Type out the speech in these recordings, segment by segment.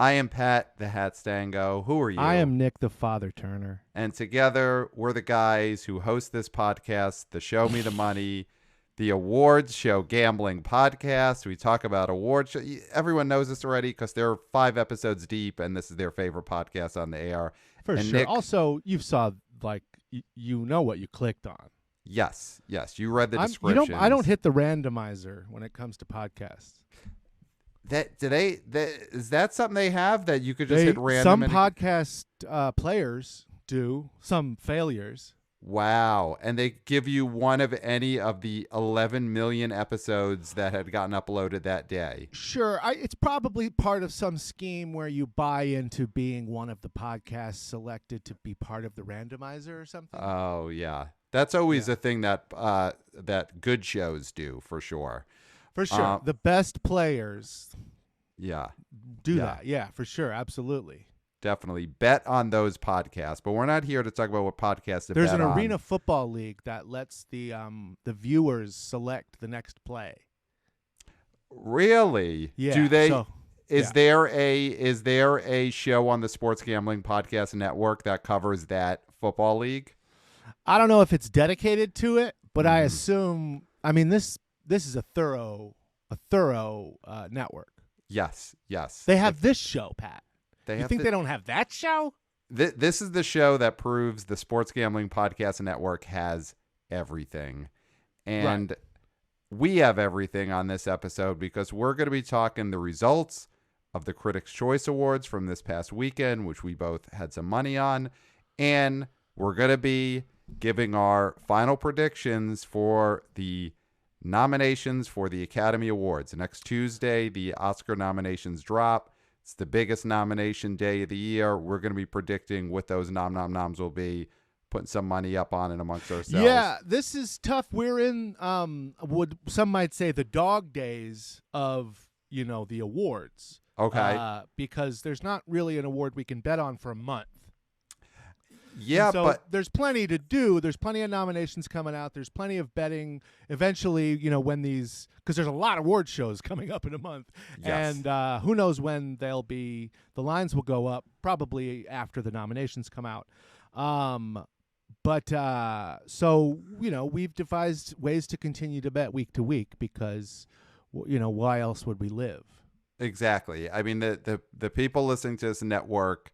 I am Pat the Hat Stango. Who are you? I am Nick the Father Turner. And together, we're the guys who host this podcast, the Show Me the Money, the awards show gambling podcast. We talk about awards. Everyone knows this already because they're 5 episodes deep, and this is their favorite podcast on the air. For and sure. Nick, also, you saw, you know what you clicked on. Yes. You read the description. I don't hit the randomizer when it comes to podcasts. Is that something they have that you could just hit random? Some podcast players do. Some failures. Wow. And they give you one of any of the 11 million episodes that had gotten uploaded that day. Sure. It's probably part of some scheme where you buy into being one of the podcasts selected to be part of the randomizer or something. Oh, yeah. That's always a thing that good shows do, for sure. For sure. The best players do that. Yeah, for sure. Absolutely. Definitely bet on those podcasts, but we're not here to talk about what podcasts to There's bet an on. arena football league that lets the viewers select the next play. Really? Yeah. Do they? So, is there a show on the Sports Gambling Podcast Network that covers that football league? I don't know if it's dedicated to it, but I assume. I mean, this is a thorough network. Yes. They have this show, Pat. They don't have that show? This is the show that proves the Sports Gambling Podcast Network has everything. And we have everything on this episode because we're going to be talking the results of the Critics' Choice Awards from this past weekend, which we both had some money on. And we're going to be giving our final predictions for the nominations for the Academy Awards. Next Tuesday, the Oscar nominations drop. It's the biggest nomination day of the year. We're going to be predicting what those noms will be, putting some money up on it amongst ourselves. Yeah, this is tough. We're in what some might say the dog days of, the awards. Okay. Because there's not really an award we can bet on for a month. Yeah, so but there's plenty to do. There's plenty of nominations coming out. There's plenty of betting. Eventually, when these, because there's a lot of award shows coming up in a month, yes. And who knows when they'll be. The lines will go up probably after the nominations come out. So we've devised ways to continue to bet week to week because, why else would we live? Exactly. I mean, the people listening to this network,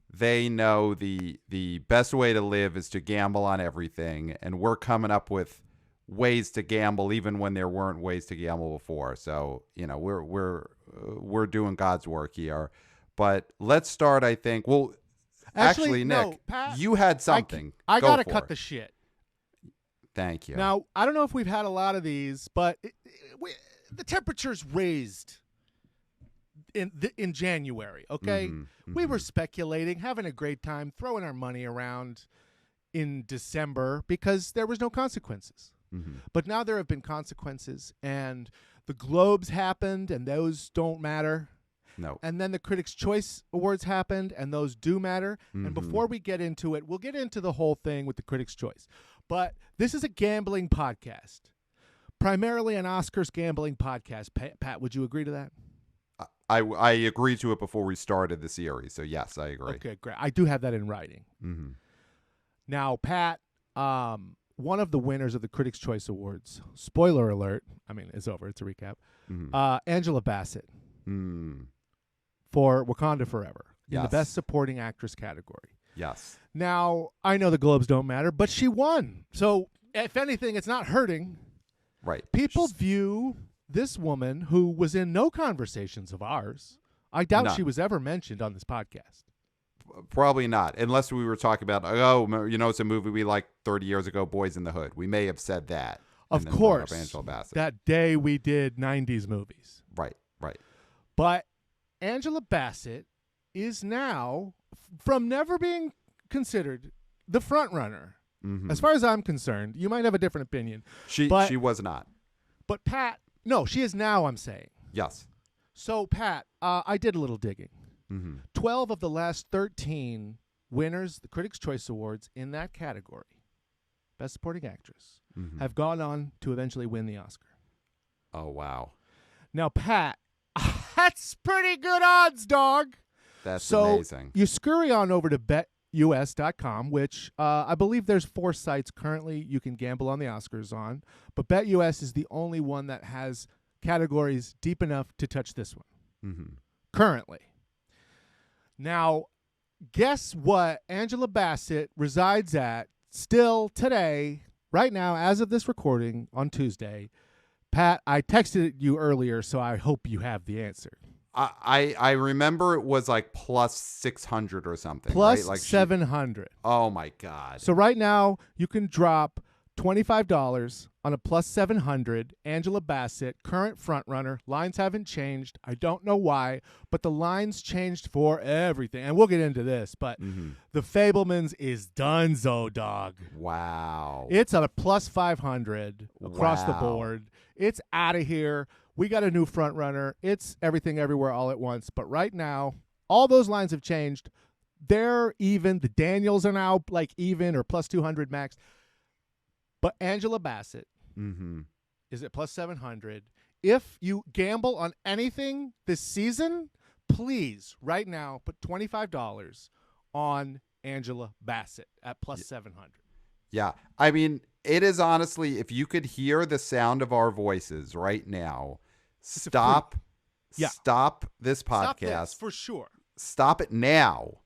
they know the best way to live is to gamble on everything, and we're coming up with ways to gamble even when there weren't ways to gamble before. So we're doing God's work here. But let's start. I think. Well, actually Nick, no, Pat, you had something. I gotta cut the shit. Thank you. Now I don't know if we've had a lot of these, but the temperature's raised in January, okay? We were speculating, having a great time, throwing our money around in December because there was no consequences. But now there have been consequences, and the Globes happened, and those don't matter. No. And then the Critics' Choice Awards happened, and those do matter. And before we get into it, we'll get into the whole thing with the Critics' Choice. But this is a gambling podcast, primarily an Oscars gambling podcast. Pat, would you agree to that? I agreed to it before we started the series, so yes, I agree. Okay, great. I do have that in writing. Now, Pat, one of the winners of the Critics' Choice Awards, spoiler alert, I mean, it's over, it's a recap, Angela Bassett for Wakanda Forever in the Best Supporting Actress category. Yes. Now, I know the Globes don't matter, but she won. So, if anything, it's not hurting. Right. People view this woman who was in no conversations of ours. I doubt she was ever mentioned on this podcast. Probably not, unless we were talking about, it's a movie we liked 30 years ago, Boys in the Hood. We may have said that. Of course. Angela Bassett. That day we did 90s movies. Right. But Angela Bassett is now, from never being considered the front runner, as far as I'm concerned, you might have a different opinion. She was not. But Pat, no, she is now, I'm saying. Yes. So, Pat, I did a little digging. 12 of the last 13 winners, the Critics' Choice Awards, in that category, Best Supporting Actress, have gone on to eventually win the Oscar. Oh, wow. Now, Pat, that's pretty good odds, dog. That's so amazing. You scurry on over to BetUS.com, which I believe there's 4 sites currently you can gamble on the Oscars on, but BetUS is the only one that has categories deep enough to touch this one. Mm-hmm. Currently. Now, guess what Angela Bassett resides at still today, right now, as of this recording on Tuesday. Pat, I texted you earlier, so I hope you have the answer. I remember it was like plus 600 or something. Plus right? Like 700. Oh, my God. So right now, you can drop $25 on a plus 700. Angela Bassett, current frontrunner. Lines haven't changed. I don't know why, but the lines changed for everything. And we'll get into this, but the Fabelmans is donezo, dog. Wow. It's a plus 500 across the board. It's out of here. We got a new frontrunner. It's everything everywhere all at once. But right now, all those lines have changed. They're even. The Daniels are now like even or plus 200 max. But Angela Bassett is at plus 700. If you gamble on anything this season, please, right now, put $25 on Angela Bassett at plus 700. Yeah. I mean, it is honestly, if you could hear the sound of our voices right now, stop this podcast. Stop this, for sure. Stop it now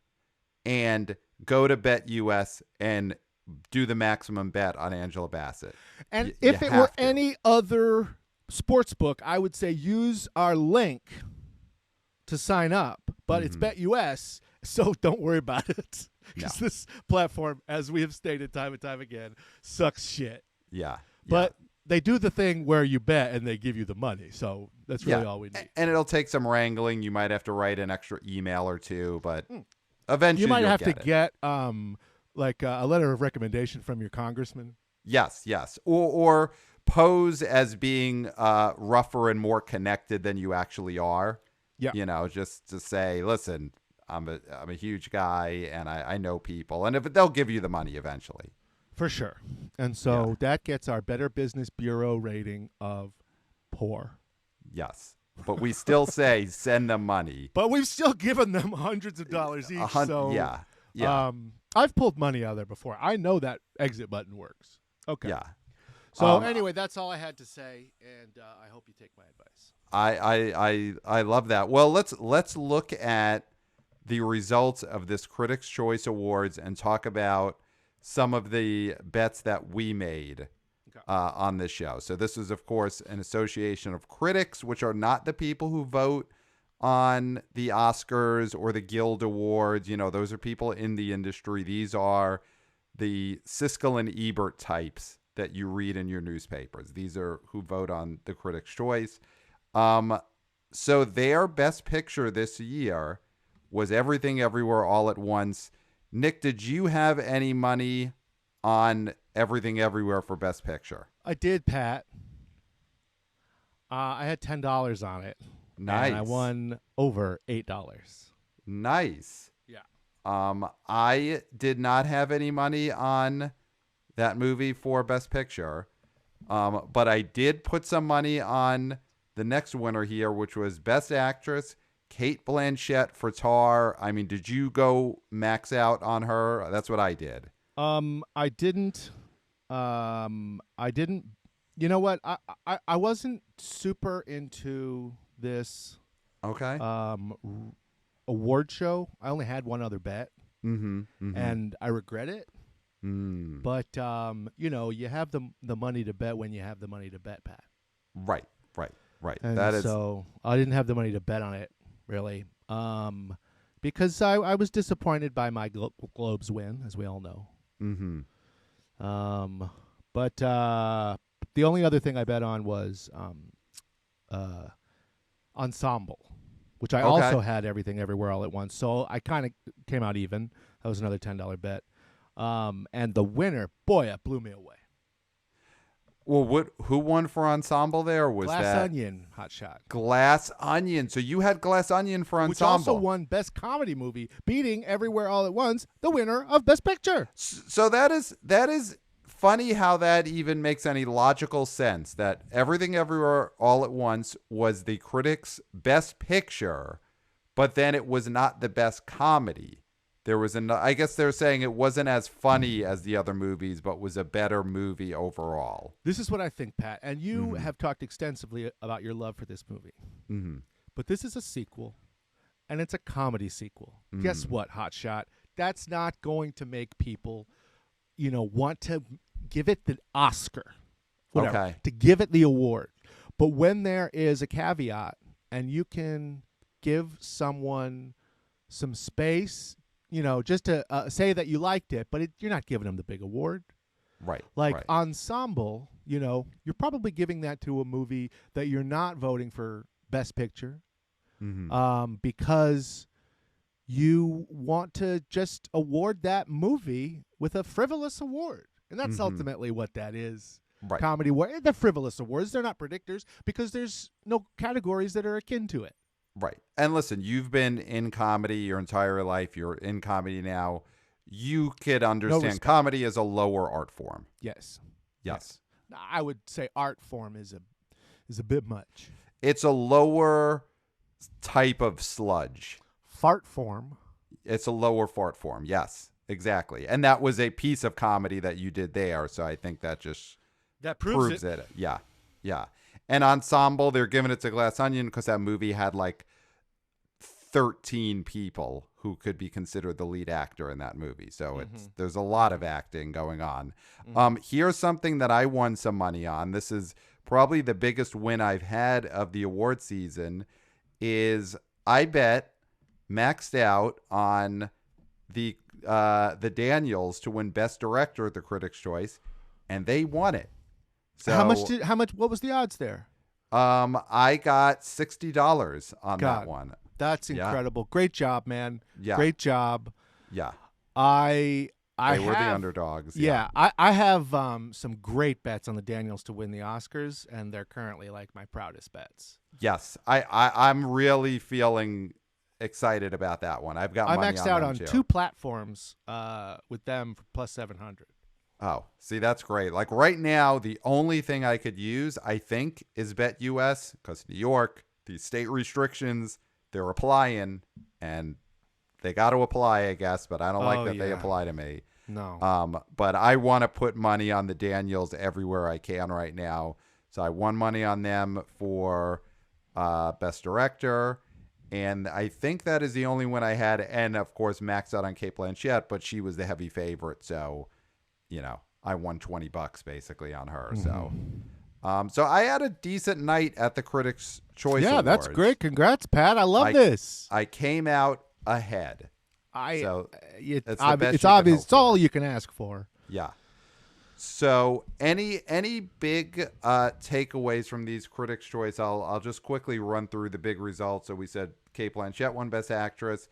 and go to BetUS and do the maximum bet on Angela Bassett. And if it were any other sports book, I would say use our link to sign up. But it's BetUS, so don't worry about it. Because this platform, as we have stated time and time again, sucks shit. Yeah. But they do the thing where you bet and they give you the money. So that's really all we need. And it'll take some wrangling. You might have to write an extra email or two, but eventually you might have to get like a letter of recommendation from your congressman. Yes. Or pose as being rougher and more connected than you actually are. Yeah. You know, just to say, listen, I'm a huge guy and I know people, and if they'll give you the money eventually. For sure. And so that gets our Better Business Bureau rating of poor. Yes. But we still say send them money. But we've still given them hundreds of dollars each. Yeah. I've pulled money out of there before. I know that exit button works. Okay. Yeah. So anyway, that's all I had to say, and I hope you take my advice. I love that. Well, let's look at the results of this Critics' Choice Awards and talk about some of the bets that we made on this show. So this is, of course, an association of critics, which are not the people who vote on the Oscars or the Guild Awards. You know, those are people in the industry. These are the Siskel and Ebert types that you read in your newspapers. These are who vote on the Critics' Choice. So their best picture this year was Everything Everywhere All at Once. Nick, did you have any money on Everything Everywhere for best picture? I did, Pat. I had $10 on it. Nice. And I won over $8. Nice. Yeah. I did not have any money on that movie for best picture. But I did put some money on the next winner here, which was Best Actress, Cate Blanchett for Tar. I mean, did you go max out on her? That's what I did. I didn't. You know what? I wasn't super into this award show. I only had one other bet, and I regret it. But you know, you have the money to bet when you have the money to bet, Pat. Right. And that is so I didn't have the money to bet on it, really, because I was disappointed by my Globes win, as we all know. But the only other thing I bet on was Ensemble, which I also had Everything Everywhere All at Once. So I kind of came out even. That was another $10 bet. And the winner, boy, it blew me away. Well, who won for Ensemble there? Was Glass that Onion, Hot Shot. Glass Onion. So you had Glass Onion for Ensemble. Which also won Best Comedy Movie, beating Everywhere All at Once, the winner of Best Picture. So that is funny how that even makes any logical sense, that Everything Everywhere All at Once was the critics' best picture, but then it was not the best comedy. There was I guess they're saying it wasn't as funny as the other movies, but was a better movie overall. This is what I think, Pat. And you have talked extensively about your love for this movie. Mm-hmm. But this is a sequel, and it's a comedy sequel. Guess what, Hotshot? That's not going to make people, want to give it the Oscar. Whatever, Okay. to give it the award. But when there is a caveat and you can give someone some space, just to say that you liked it, but you're not giving them the big award. Right. Like right. Ensemble, you're probably giving that to a movie that you're not voting for Best Picture because you want to just award that movie with a frivolous award. And that's ultimately what that is. Right. Comedy award. The frivolous awards, they're not predictors because there's no categories that are akin to it. Right. And listen, you've been in comedy your entire life. You're in comedy now. You could understand comedy as a lower art form. Yes. Yes. I would say art form is a bit much. It's a lower type of sludge. Fart form. It's a lower fart form. Yes, exactly. And that was a piece of comedy that you did there. So I think that just proves it. Yeah. Yeah. And Ensemble, they're giving it to Glass Onion because that movie had like 13 people who could be considered the lead actor in that movie. So there's a lot of acting going on. Here's something that I won some money on. This is probably the biggest win I've had of the award season is I bet maxed out on the Daniels to win Best Director at the Critics' Choice, and they won it. So how much what was the odds there? I got $60 on that one. That's incredible. Great job, man. Yeah. Great job. Yeah. They were the underdogs. Yeah. I have some great bets on the Daniels to win the Oscars, and they're currently like my proudest bets. Yes. I'm really feeling excited about that one. I've got money I maxed out on too. 2 platforms with them for plus 700. Oh, see, that's great. Like right now, the only thing I could use, I think, is BetUS because New York, these state restrictions, they're applying, and they got to apply, I guess, but I don't like that they apply to me. No. But I want to put money on the Daniels everywhere I can right now. So I won money on them for Best Director, and I think that is the only one I had. And, of course, maxed out on Cate Blanchett, but she was the heavy favorite, so I won $20 basically on her. So I had a decent night at the Critics' Choice Awards. That's great. Congrats, Pat. I love this. I came out ahead. It's obvious. It's all you can ask for. Yeah. So any big takeaways from these Critics' Choice? I'll just quickly run through the big results. So we said Cate Blanchett won Best Actress.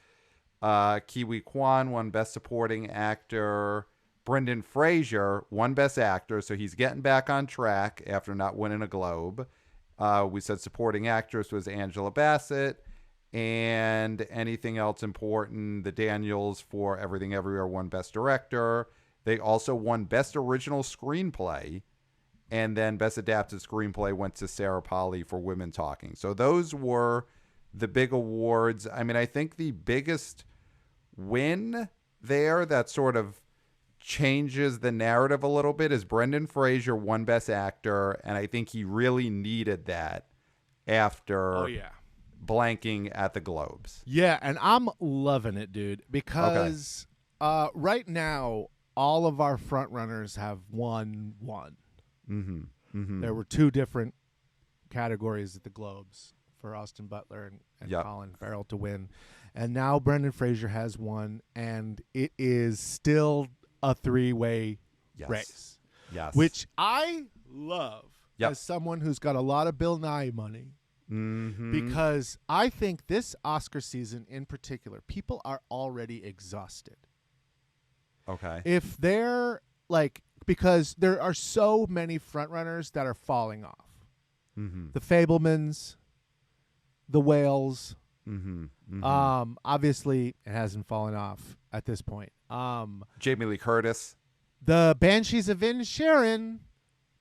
Kiwi Kwan won Best Supporting Actor. Brendan Fraser won Best Actor, so he's getting back on track after not winning a Globe. We said Supporting Actress was Angela Bassett. And anything else important, the Daniels for Everything Everywhere won Best Director. They also won Best Original Screenplay. And then Best Adapted Screenplay went to Sarah Polley for Women Talking. So those were the big awards. I mean, I think the biggest win there that sort of changes the narrative a little bit is Brendan Fraser won Best Actor, and I think he really needed that after blanking at the Globes. Yeah, and I'm loving it, dude, because right now all of our frontrunners have won one. There were 2 different categories at the Globes for Austin Butler and Colin Farrell to win, and now Brendan Fraser has won, and it is still a 3-way race. Yes. Which I love as someone who's got a lot of Bill Nye money. Because I think this Oscar season in particular, people are already exhausted. Okay. If they're because there are so many frontrunners that are falling off. The Fabelmans, the Whales. Obviously, it hasn't fallen off at this point. Jamie Lee Curtis. The Banshees of Inisherin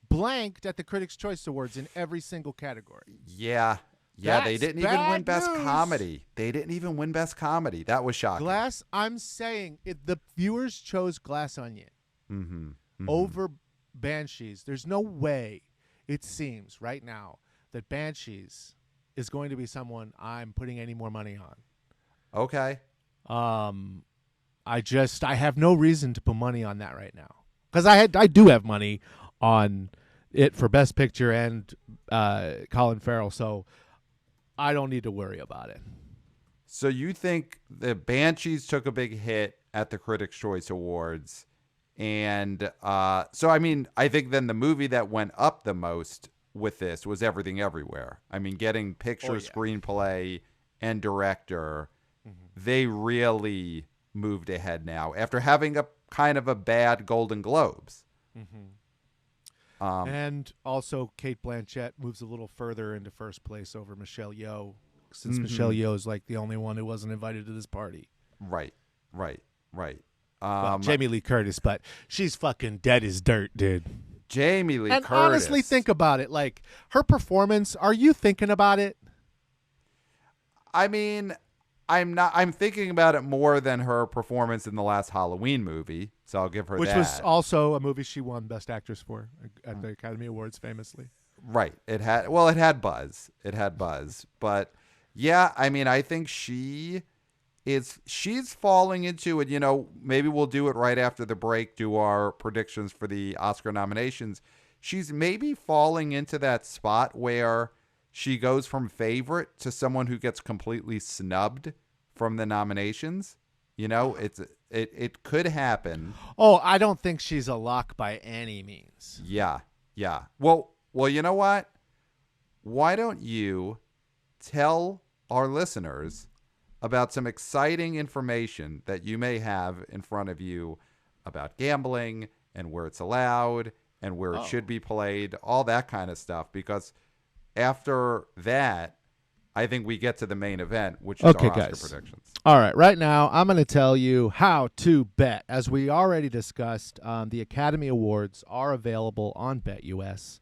blanked at the Critics' Choice Awards in every single category. Yeah. Yeah, they didn't even win Best news. Comedy. They didn't even win Best Comedy. That was shocking. Glass, I'm saying the viewers chose Glass Onion over Banshees. There's no way, it seems right now, that Banshees is going to be someone I'm putting any more money on. Okay. I have no reason to put money on that right now, because I do have money on it for Best Picture and Colin Farrell, so I don't need to worry about it. So you think the Banshees took a big hit at the Critics' Choice Awards, and so I mean, I think then the movie that went up the most with this was Everything Everywhere. I mean, getting picture, screenplay, and director, they really moved ahead now after having a kind of a bad Golden Globes. And also, Cate Blanchett moves a little further into first place over Michelle Yeoh, since Michelle Yeoh is like the only one who wasn't invited to this party. Right. Well, Jamie Lee Curtis, but she's fucking dead as dirt, dude. Jamie Lee and Curtis. Honestly, think about it. Like, her performance, are you thinking about it? I mean, I'm thinking about it more than her performance in the last Halloween movie, so I'll give her Which that. was also a movie she won Best Actress for at the Academy Awards, famously. Right. It had buzz. But yeah, I mean, I think she's falling into it. You know, maybe we'll do it right after the break, do our predictions for the Oscar nominations. She's maybe falling into that spot where she goes from favorite to someone who gets completely snubbed from the nominations. You know, it could happen. Oh, I don't think she's a lock by any means. Yeah. Well, you know what? Why don't you tell our listeners about some exciting information that you may have in front of you about gambling and where it's allowed and where it should be played, all that kind of stuff, because after that, I think we get to the main event, which is our Oscar predictions. All right. Right now, I'm going to tell you how to bet. As we already discussed, the Academy Awards are available on BetUS,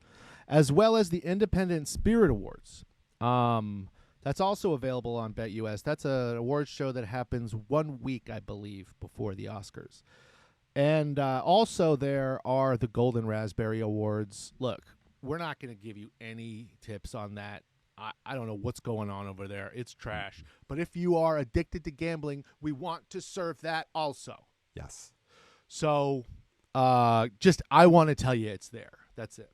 as well as the Independent Spirit Awards. That's also available on BetUS. That's an awards show that happens 1 week, I believe, before the Oscars. And also there are the Golden Raspberry Awards. Look, we're not going to give you any tips on that. I don't know what's going on over there. It's trash. But if you are addicted to gambling, we want to serve that also. Yes. So I want to tell you it's there. That's it.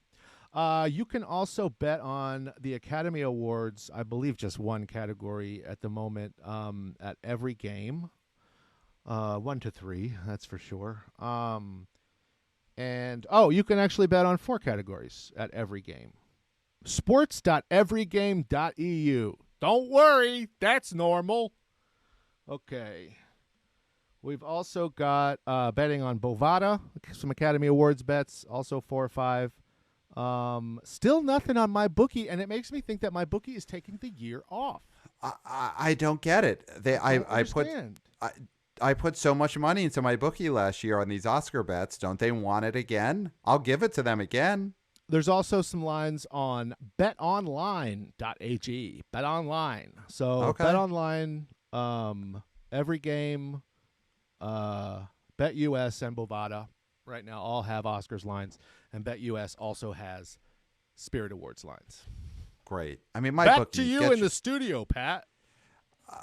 You can also bet on the Academy Awards, I believe just one category at the moment, at every game. 1 to 3, that's for sure. And you can actually bet on 4 categories at every game. Sports.everygame.eu. Don't worry, that's normal. Okay. We've also got betting on Bovada, some Academy Awards bets, also 4 or 5. Still nothing on MyBookie, and it makes me think that MyBookie is taking the year off. I don't get it. I put so much money into MyBookie last year on these Oscar bets. Don't they want it again? I'll give it to them again. There's also some lines on betonline.ag. BetOnline. So BetOnline, every game, BetUS and Bovada right now all have Oscars lines, and BetUS also has Spirit Awards lines. Great. I mean, back to you in the studio, Pat.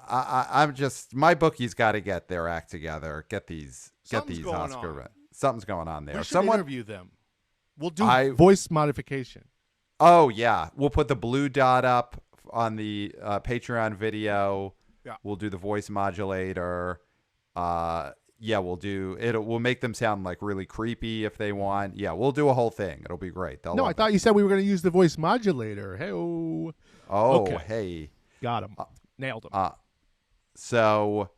I'm just, MyBookie's got to get their act together. Get these Oscar. Something's going on there. We should interview them. We'll do voice modification. Oh yeah, we'll put the blue dot up on the Patreon video. Yeah, we'll do the voice modulator. We'll do it. We'll make them sound like really creepy if they want. Yeah, we'll do a whole thing. It'll be great. No, I thought you said we were going to use the voice modulator. Hey-oh. Okay. Hey. Got him. Nailed him. So,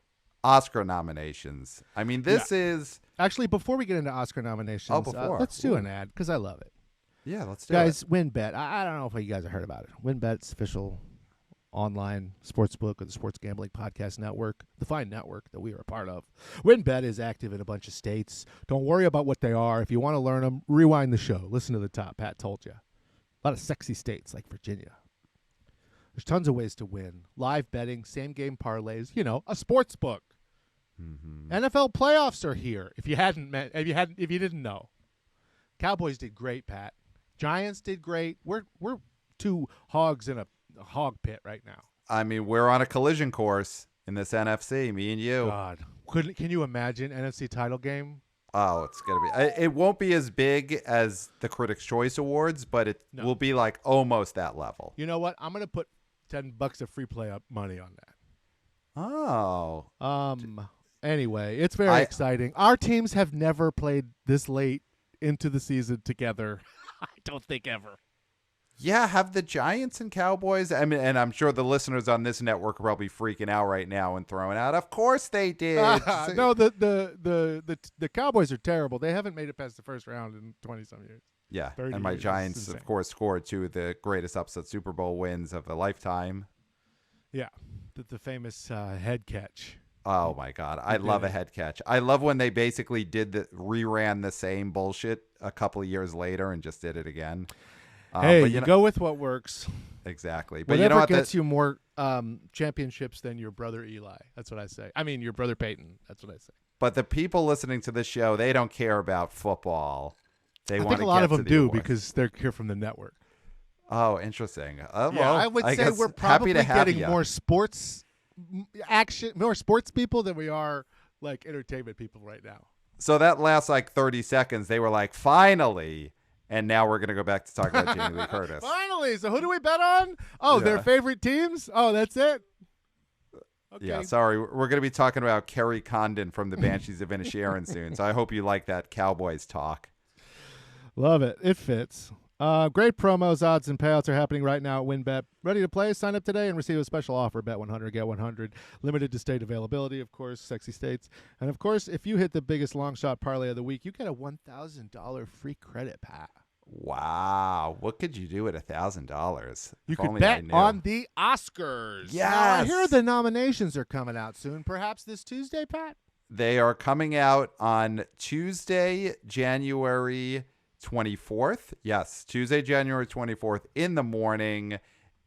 Oscar nominations. I mean, this is... Actually, before we get into Oscar nominations, let's do an ad, because I love it. Yeah, let's do Guys, WynnBET. I don't know if you guys have heard about it. WynnBET's official online sportsbook of the Sports Gambling Podcast Network, the fine network that we are a part of. WynnBET is active in a bunch of states. Don't worry about what they are. If you want to learn them, rewind the show. Listen to the top. Pat told you. A lot of sexy states like Virginia. There's tons of ways to win. Live betting, same game parlays, a sports book. Mm-hmm. NFL playoffs are here. If you didn't know. Cowboys did great, Pat. Giants did great. We're two hogs in a hog pit right now. I mean, we're on a collision course in this NFC, me and you. God. Can you imagine NFC title game? Oh, it's going to be. It won't be as big as the Critics' Choice Awards, but it will be like almost that level. You know what? I'm going to put $10 of free play up money on that. Oh. Anyway, it's very exciting. Our teams have never played this late into the season together. I don't think ever. Yeah, have the Giants and Cowboys. I mean, and I'm sure the listeners on this network are probably freaking out right now and throwing out. Of course they did. No, the Cowboys are terrible. They haven't made it past the first round in 20-some years. Yeah, and my Giants, of course, scored 2 of the greatest upset Super Bowl wins of a lifetime. Yeah, the famous head catch. Oh my God, I love a head catch. I love when they basically reran the same bullshit a couple of years later and just did it again. Hey, but go with what works. Exactly. But whatever you know what gets you more championships than your brother Eli. That's what I say. I mean, your brother Peyton. That's what I say. But the people listening to this show, they don't care about football. I think a lot of them do because they're here from the network. Oh, interesting. Well, I would say we're probably getting more sports action, more sports people than we are like entertainment people right now. So that last like 30 seconds, they were like, finally. And now we're going to go back to talk about Jamie Lee Curtis. Finally. So who do we bet on? Oh, their favorite teams? Oh, that's it? Okay. Yeah, sorry. We're going to be talking about Kerry Condon from the Banshees of Inisherin soon. So I hope you like that Cowboys talk. Love it. It fits. Great promos, odds, and payouts are happening right now at WynnBET. Ready to play? Sign up today and receive a special offer. Bet 100, get 100. Limited to state availability, of course, sexy states. And, of course, if you hit the biggest long shot parlay of the week, you get a $1,000 free credit, Pat. Wow. What could you do at $1,000? You could bet on the Oscars. Yes. Now, I hear the nominations are coming out soon. Perhaps this Tuesday, Pat? They are coming out on Tuesday, January 24th. Yes, Tuesday, January 24th in the morning.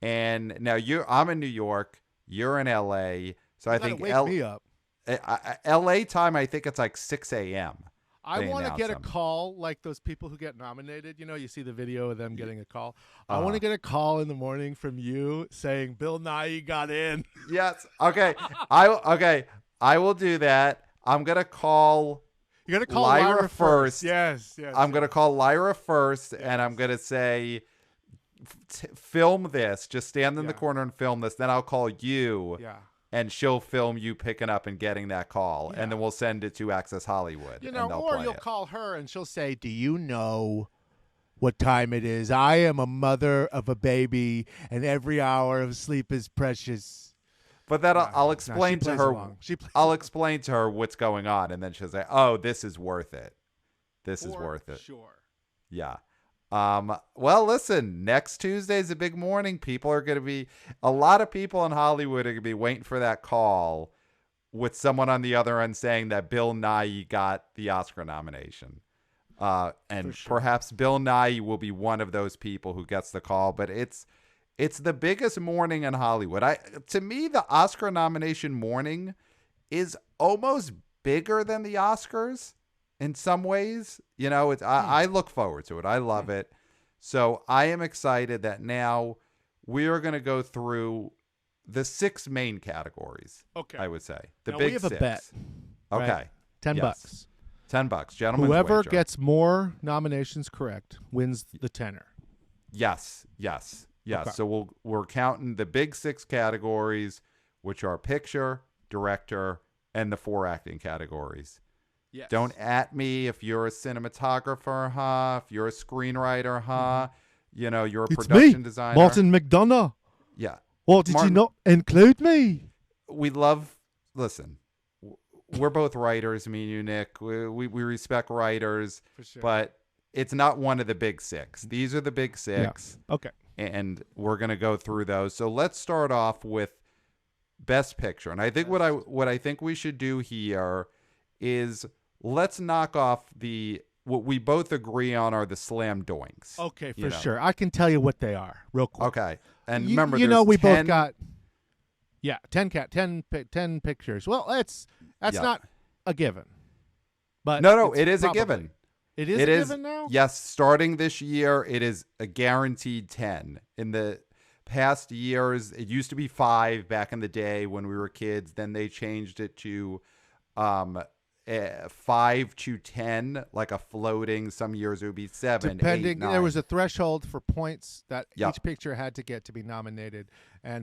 And now I'm in New York. You're in LA. So I think wake me up. LA time, I think it's like 6 a.m. I want to get a call like those people who get nominated. You see the video of them getting a call. I want to get a call in the morning from you saying Bill Nighy got in. Yes. Okay. I will do that. I'm going to call You're going to call Lyra first. Yes. I'm going to call Lyra first, and I'm going to say, film this. Just stand in the corner and film this. Then I'll call you. Yeah. And she'll film you picking up and getting that call. Yeah. And then we'll send it to Access Hollywood. Or you'll call her and she'll say, do you know what time it is? I am a mother of a baby, and every hour of sleep is precious. But then I'll explain to her. I'll explain to her what's going on, and then she'll say, "Oh, this is worth it. This is worth it." Sure. Yeah. Well, listen. Next Tuesday is a big morning. A lot of people in Hollywood are going to be waiting for that call with someone on the other end saying that Bill Nighy got the Oscar nomination. And perhaps Bill Nighy will be one of those people who gets the call. But it's the biggest morning in Hollywood. To me, the Oscar nomination morning is almost bigger than the Oscars in some ways. I look forward to it. I love it. So I am excited that now we are going to go through the 6 main categories. Okay. I would say now we have 6. A bet. Okay. Right? $10. $10, gentlemen. Whoever gets more nominations correct wins the tenner. Yes. Okay. So we're counting the big 6 categories, which are picture, director, and the 4 acting categories. Yes. Don't at me if you're a cinematographer, if you're a screenwriter, you're a production designer. Martin McDonough. Yeah. Well, did you not include me? Listen, we're both writers, me and you, Nick. We respect writers, for sure. But it's not one of the big 6. These are the big 6. Yeah. Okay. And we're going to go through those. So let's start off with Best Picture. And I think what I think we should do here is let's knock off the what we both agree on are the slam doinks. Okay, you for know. sure. I can tell you what they are real quick. Okay. And You- remember, you know, there's we 10 both got 10 pictures. Well, that's Yeah. not a given. But No, it's it is probably- a given. It is It a is, given now? yes, starting this year, it is a guaranteed 10. In the past years, it used to be 5 back in the day when we were kids. Then they changed it to 5 to 10, like a floating. Some years it would be 7, 8, Depending, 9. there was a threshold for points that Yep. each picture had to get to be nominated,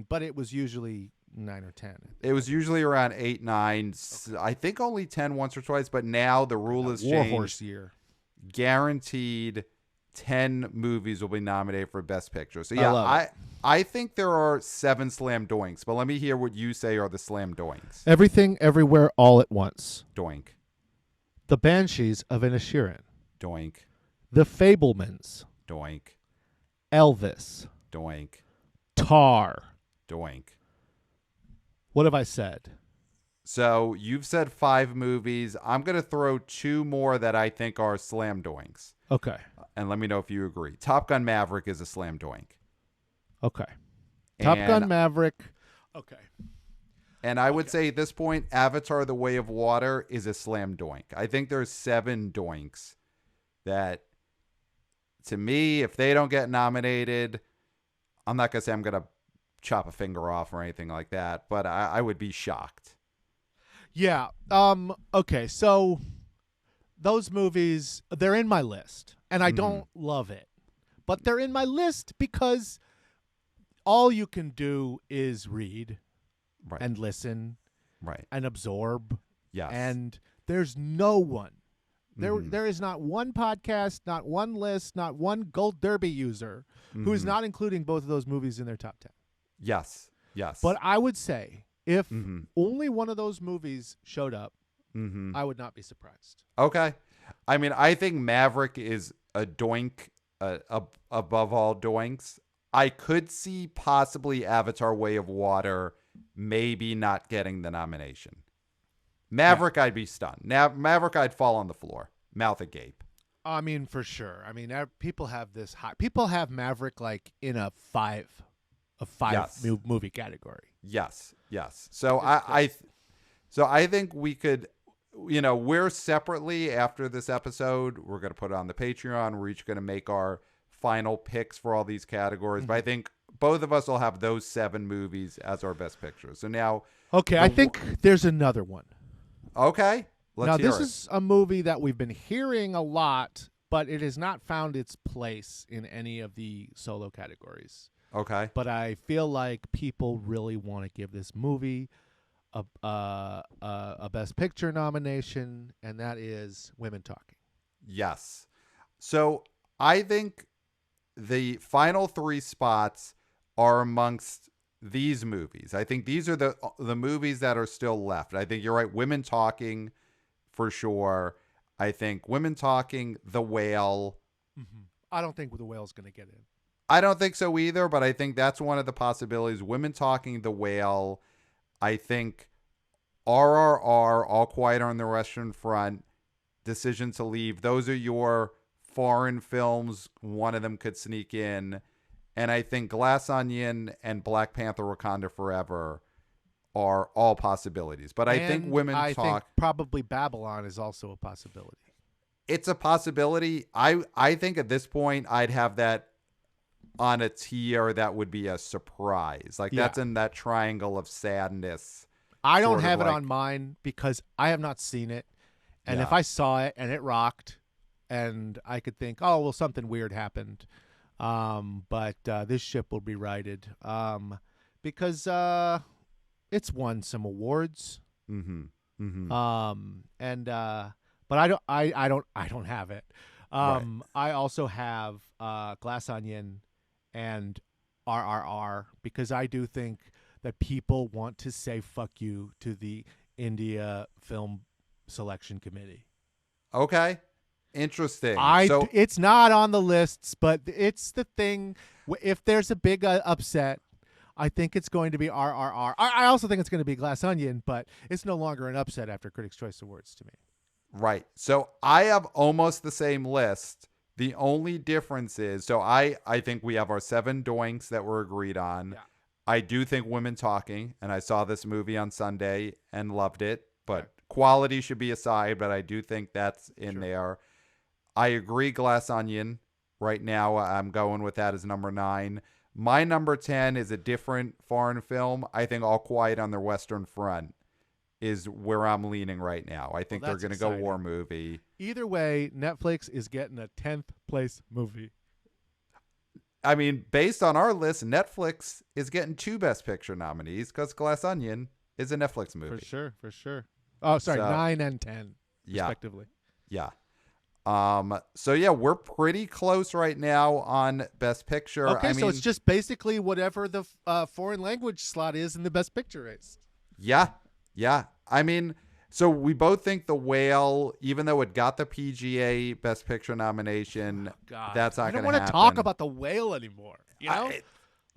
but it was usually 9 or 10. It was usually around 8, 9. I think only 10 once or twice, but now the rule has changed. Warhorse year. Guaranteed 10 movies will be nominated for Best Picture. So I yeah, love it. I think there are 7 slam doinks, but let me hear what you say are the slam doinks. Everything, Everywhere, All at Once. Doink, The Banshees of Inisherin. doink, The Fablemans. doink, Elvis. doink, Tar. doink. What have I said? So you've said 5 movies. I'm going to throw 2 more that I think are slam doinks. Okay. And let me know if you agree. Top Gun Maverick is a slam doink. Okay. Top Gun And- Maverick. Okay. And I would say at this point, Avatar: The Way of Water is a slam doink. I think there's 7 doinks that, to me, if they don't get nominated, I'm not going to say I'm going to chop a finger off or anything like that, but I would be shocked. Yeah. Okay. So those movies, they're in my list, and I don't love it, but they're in my list because all you can do is read Right. and listen right. and absorb, Yes. and there's no one. There is not one podcast, not one list, not one Gold Derby user who is not including both of those movies in their top 10. Yes. Yes. But I would say if Mhm. only one of those movies showed up, Mhm. I would not be surprised. Okay. I mean, I think Maverick is a doink above all doinks. I could see possibly Avatar: Way of Water maybe not getting the nomination. Maverick, I'd be stunned. Maverick, I'd fall on the floor, mouth agape. I mean, for sure. I mean, people have this high. People have Maverick like in a five Yes. movie category. Yes, yes. So I think we could, we're separately after this episode. We're going to put it on the Patreon. We're each going to make our final picks for all these categories. But I think both of us will have those 7 movies as our best pictures. So now, Okay, I think there's another one. okay, let's hear This it. is a movie that we've been hearing a lot, but it has not found its place in any of the solo categories. Okay, But I feel like people really want to give this movie a Best Picture nomination, and that is Women Talking. yes. So I think the final 3 spots are amongst these movies. I think these are the movies that are still left. I think you're right. Women Talking, for sure. I think Women Talking, The Whale. I don't think The Whale's going to get in. I don't think so either, but I think that's one of the possibilities. Women Talking, The Whale. I think RRR, All Quiet on the Western Front, Decision to Leave. Those are your foreign films. One of them could sneak in. And I think Glass Onion and Black Panther Wakanda Forever are all possibilities. But I think Women I Talk, think probably Babylon is also a possibility. it's a possibility. I think at this point I'd have that on a tier that would be a surprise. Like Yeah. that's in that triangle of sadness. I don't sort of have it like- on mine because I have not seen it. And Yeah. if I saw it and it rocked and I could think, oh, well, something weird happened. But this ship will be righted because it's won some awards. Mm-hmm. Mm-hmm. But I don't have it. I also have Glass Onion and RRR because I do think that people want to say fuck you to the India Film Selection Committee. Okay. Interesting. It's not on the lists, but it's the thing. If there's a big upset, I think it's going to be RRR. I also think it's going to be Glass Onion, but it's no longer an upset after Critics' Choice Awards to me. Right. So I have almost the same list. The only difference is, so I think we have our 7 doinks that were agreed on. Yeah. I do think Women Talking, and I saw this movie on Sunday and loved it, but Okay. quality should be aside, but I do think that's in Sure. there. I agree Glass Onion. Right now, I'm going with that as number 9. My number 10 is a different foreign film. I think All Quiet on the Western Front is where I'm leaning right now. I think they're that's going to go exciting. war movie. Either way, Netflix is getting a 10th place movie. I mean, based on our list, Netflix is getting 2 Best Picture nominees because Glass Onion is a Netflix movie. For sure. Oh, sorry, So, 9 and 10, Yeah. respectively. Yeah. So yeah, we're pretty close right now on Best Picture. Okay, I so mean, it's just basically whatever the foreign language slot is in the Best Picture race. yeah. I mean, so we both think The Whale, even though it got the PGA Best Picture nomination, God, that's not I don't going to happen. want to talk about The Whale anymore. You know, I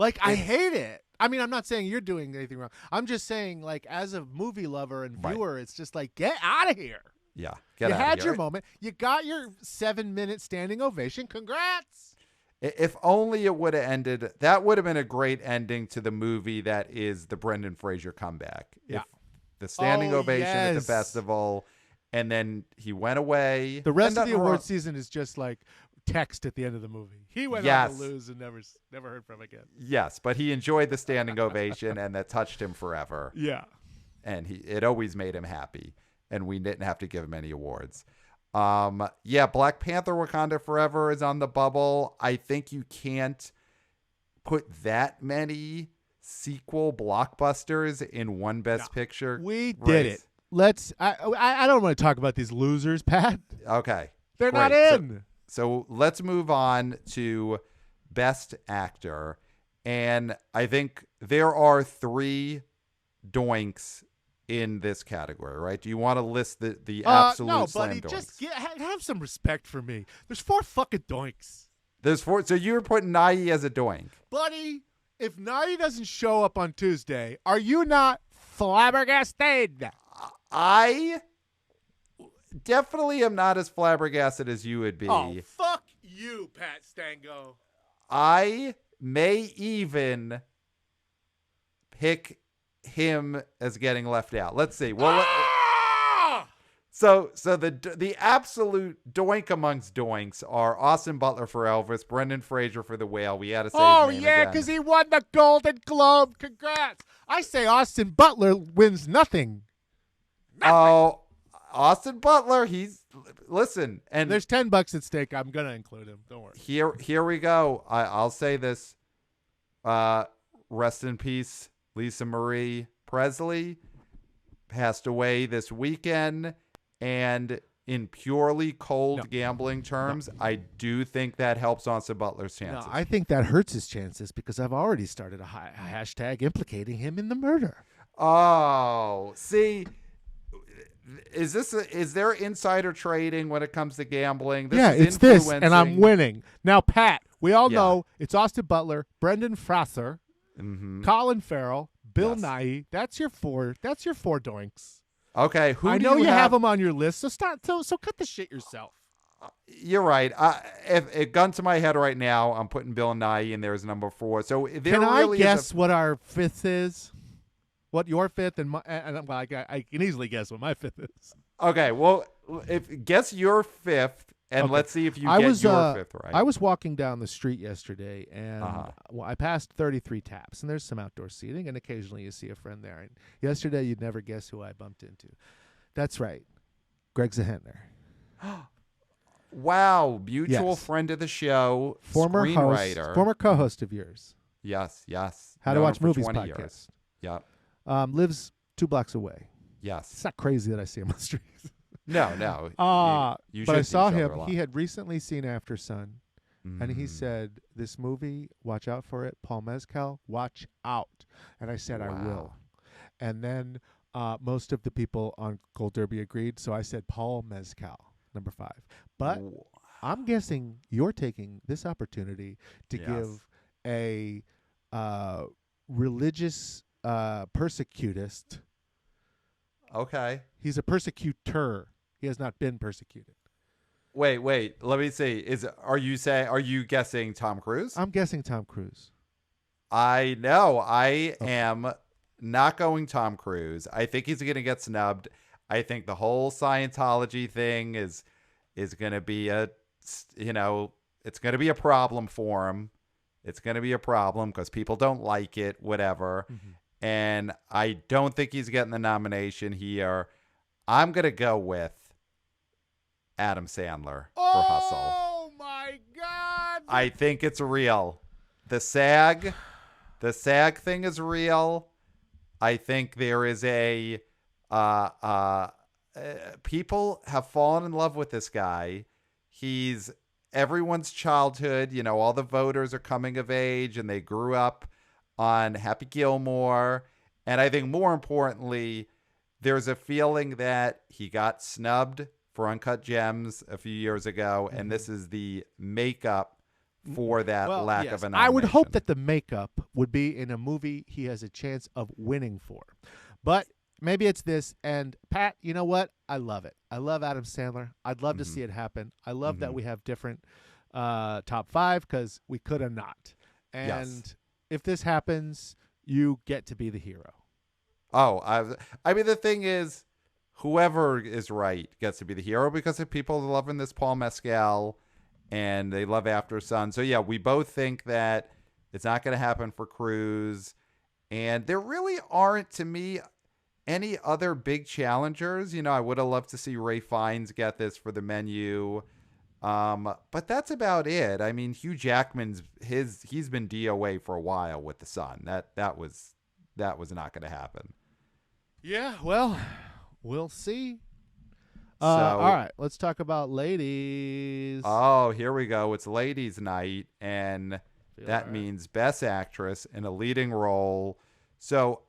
it's- hate it. I mean, I'm not saying you're doing anything wrong. I'm just saying, like, as a movie lover and Right. viewer, it's just like, get out of here. Yeah, You get out had of your here. moment. You got your 7-minute standing ovation. Congrats. If only it would have ended. That would have been a great ending to the movie that is the Brendan Fraser comeback. Yeah. If the standing Oh, ovation at the yes. festival, and then he went away. The rest And of the nothing award wrong- season is just like text at the end of the movie. He went on Yes. to lose and never heard from again. Yes, but he enjoyed the standing ovation, and that touched him forever. Yeah. And it always made him happy, and we didn't have to give him any awards. Yeah, Black Panther: Wakanda Forever is on the bubble. I think you can't put that many sequel blockbusters in one Best Picture. We did race. it. Let's. I don't want to talk about these losers, Pat. Okay, They're great. not in. So let's move on to Best Actor, and I think there are 3 doinks in this category, right? Do you want to list the absolute no, slam buddy. doinks? Just have some respect for me. There's 4 fucking doinks, There's 4. So you're putting Nai as a doink. buddy. If Nai doesn't show up on Tuesday, are you not flabbergasted? I definitely am not as flabbergasted as you would be. Oh, fuck you, Pat Stango. I may even pick him as getting left out. Let's see. Well, so the absolute doink amongst doinks are Austin Butler for Elvis, Brendan Fraser for The Whale. We had to say Oh, his name yeah, again. because he won the Golden Globe. Congrats. I say Austin Butler wins nothing. Oh, Austin Butler. Listen, and There's $10 at stake. I'm going to include him. Don't worry. here we go. I'll say this. Rest in peace, Lisa Marie Presley passed away this weekend, and in purely cold gambling terms, I do think that helps Austin Butler's chances. No, I think that hurts his chances because I've already started a hashtag implicating him in the murder. Oh, see, is there insider trading when it comes to gambling? It's this, and I'm winning. Now, Pat, we all know it's Austin Butler, Brendan Fraser, Colin Farrell, Bill Nighy. That's your 4. That's your 4 doinks. Okay, who I do know you have have them on your list, so so cut the shit yourself. You're right. If a gun to my head right now, I'm putting Bill Nighy in there as number 4. So there Can really I guess what our 5th is? What your 5th and my? And well, I can easily guess what my 5th is. Okay, well, guess your 5th, and Okay. let's see if you I get was, your 5th right. I was walking down the street yesterday, and Uh-huh. well, I passed 33 taps, and there's some outdoor seating, and occasionally you see a friend there. And yesterday, you'd never guess who I bumped into. That's right, Greg Zahentner. Wow, mutual Yes. friend of the show, Former screenwriter. host, former co-host of yours. Yes. How to Known Watch him for Movies 20 podcast. years. Yep. Lives 2 blocks away. Yes. It's not crazy that I see him on the street. No. You But should I see saw each other him. a lot. He had recently seen After Sun, and he Mm. said, "This movie, watch out for it. Paul Mescal, watch out." And I said, "I will." Wow. And then most of the people on Gold Derby agreed, so I said Paul Mescal, number 5. But Ooh. I'm guessing you're taking this opportunity to Yes. give a religious persecutist. Okay. He's a persecutor. He has not been persecuted. Wait. Let me see. Are you guessing Tom Cruise? I'm guessing Tom Cruise. I know. I am not going Tom Cruise. I think he's going to get snubbed. I think the whole Scientology thing is going to be it's going to be a problem for him. It's going to be a problem because people don't like it, whatever. Mm-hmm. And I don't think he's getting the nomination here. I'm going to go with Adam Sandler for Hustle. Oh, my God. I think it's real. The SAG thing is real. I think there is people have fallen in love with this guy. He's everyone's childhood. All the voters are coming of age and they grew up on Happy Gilmore. And I think more importantly, there's a feeling that he got snubbed for Uncut Gems a few years ago. And this is the makeup for that lack of a nomination. I would hope that the makeup would be in a movie he has a chance of winning for. But maybe it's this. And Pat, you know what? I love it. I love Adam Sandler. I'd love to see it happen. I love that we have different top five because we could have not. And if this happens, you get to be the hero. Oh, I mean, the thing is, whoever is right gets to be the hero because if people are loving this Paul Mescal and they love After Sun. So, yeah, we both think that it's not going to happen for Cruise. And there really aren't, to me, any other big challengers. I would have loved to see Ray Fiennes get this for The Menu. But that's about it. I mean, Hugh Jackman's he's been DOA for a while with The Sun. That was not going to happen. Yeah, well, we'll see. All right, let's talk about ladies. Oh, here we go. It's ladies' night, and that means Best Actress in a leading role. So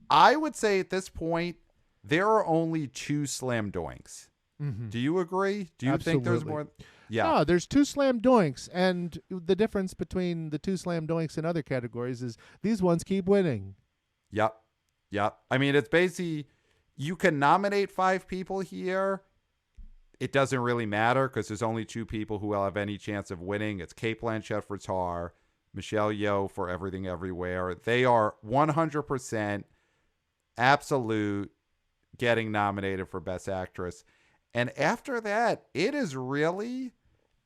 I would say at this point, there are only 2 slam doinks. Mm-hmm. Do you agree? Do you think there's more? Yeah. No, there's 2 slam doinks, and the difference between the 2 slam doinks in other categories is these ones keep winning. Yep. I mean, it's basically you can nominate 5 people here. It doesn't really matter because there's only 2 people who will have any chance of winning. It's Cate Blanchett for Tar, Michelle Yeoh for Everything Everywhere. They are 100% absolute getting nominated for Best Actress. And after that, it is really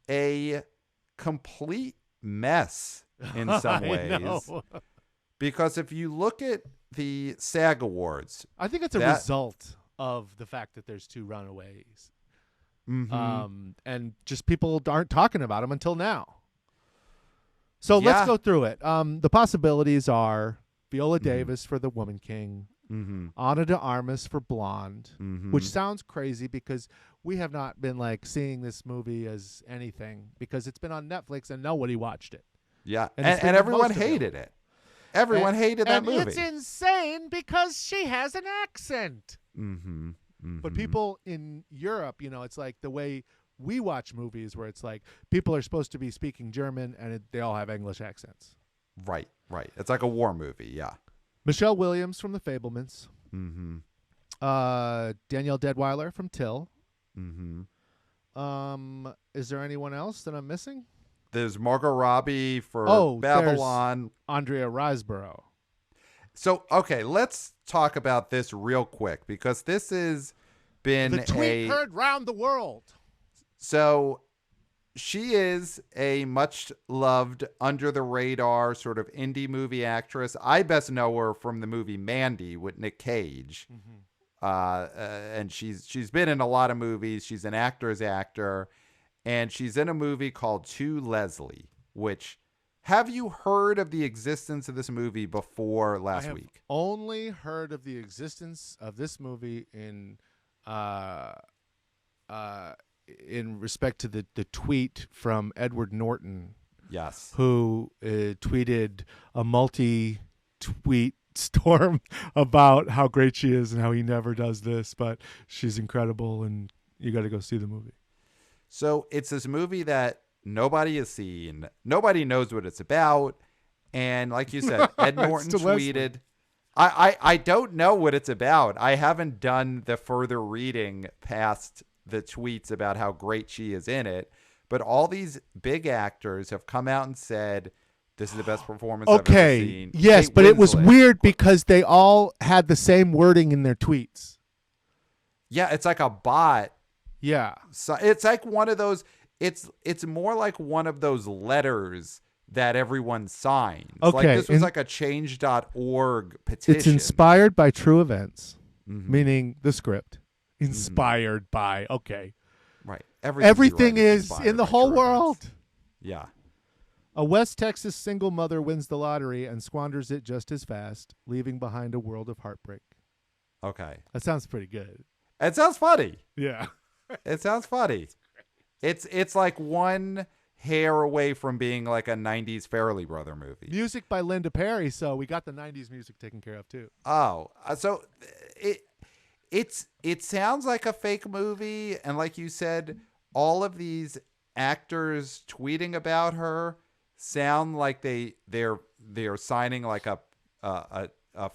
a complete mess in some ways. Because if you look at the SAG Awards, I think it's a result of the fact that there's 2 runaways. Mm-hmm. And just people aren't talking about them until now. So let's go through it. The possibilities are Viola Davis for The Woman King, Ana de Armas for Blonde, which sounds crazy because we have not been seeing this movie as anything because it's been on Netflix and nobody watched it. Yeah, and everyone hated it. Everyone hated that movie. It's insane because she has an accent. Mm-hmm. But people in Europe, it's like the way we watch movies where it's like people are supposed to be speaking German and they all have English accents. Right. It's like a war movie, yeah. Michelle Williams from The Fabelmans. Mm-hmm. Danielle Deadwyler from Till. Mm-hmm. Is there anyone else that I'm missing? There's Margot Robbie for Babylon. Andrea Riseborough. So, okay, let's talk about this real quick because this has been the tweet heard round the world. So she is a much loved, under the radar sort of indie movie actress. I best know her from the movie Mandy with Nick Cage. And she's been in a lot of movies. She's an actor's actor. And she's in a movie called To Leslie, which, have you heard of the existence of this movie before last week? I have only heard of the existence of this movie in respect to the tweet from Edward Norton. Yes. Who tweeted a multi-tweet storm about how great she is and how he never does this, but she's incredible and you got to go see the movie. So it's this movie that nobody has seen. Nobody knows what it's about. And like you said, Ed Norton tweeted. I don't know what it's about. I haven't done the further reading past the tweets about how great she is in it. But all these big actors have come out and said, this is the best performance I've ever seen. Yes, Kate but it was Winslet. weird because they all had the same wording in their tweets. Yeah, it's like a bot. Yeah. So it's like one of those. It's more like one of those letters that everyone signs. Okay, Like this was like a change.org petition. It's inspired by true events, Mhm. meaning the script. Inspired by, okay. Right. Everything you write is inspired in the by whole true world. events. Yeah. A West Texas single mother wins the lottery and squanders it just as fast, leaving behind a world of heartbreak. Okay. That sounds pretty good. It sounds funny. Yeah. It sounds funny. It's like one hair away from being like a 90s Farrelly Brother movie. Music by Linda Perry, so we got the 90s music taken care of too. Oh, so it sounds like a fake movie, and like you said, all of these actors tweeting about her sound like they're signing like a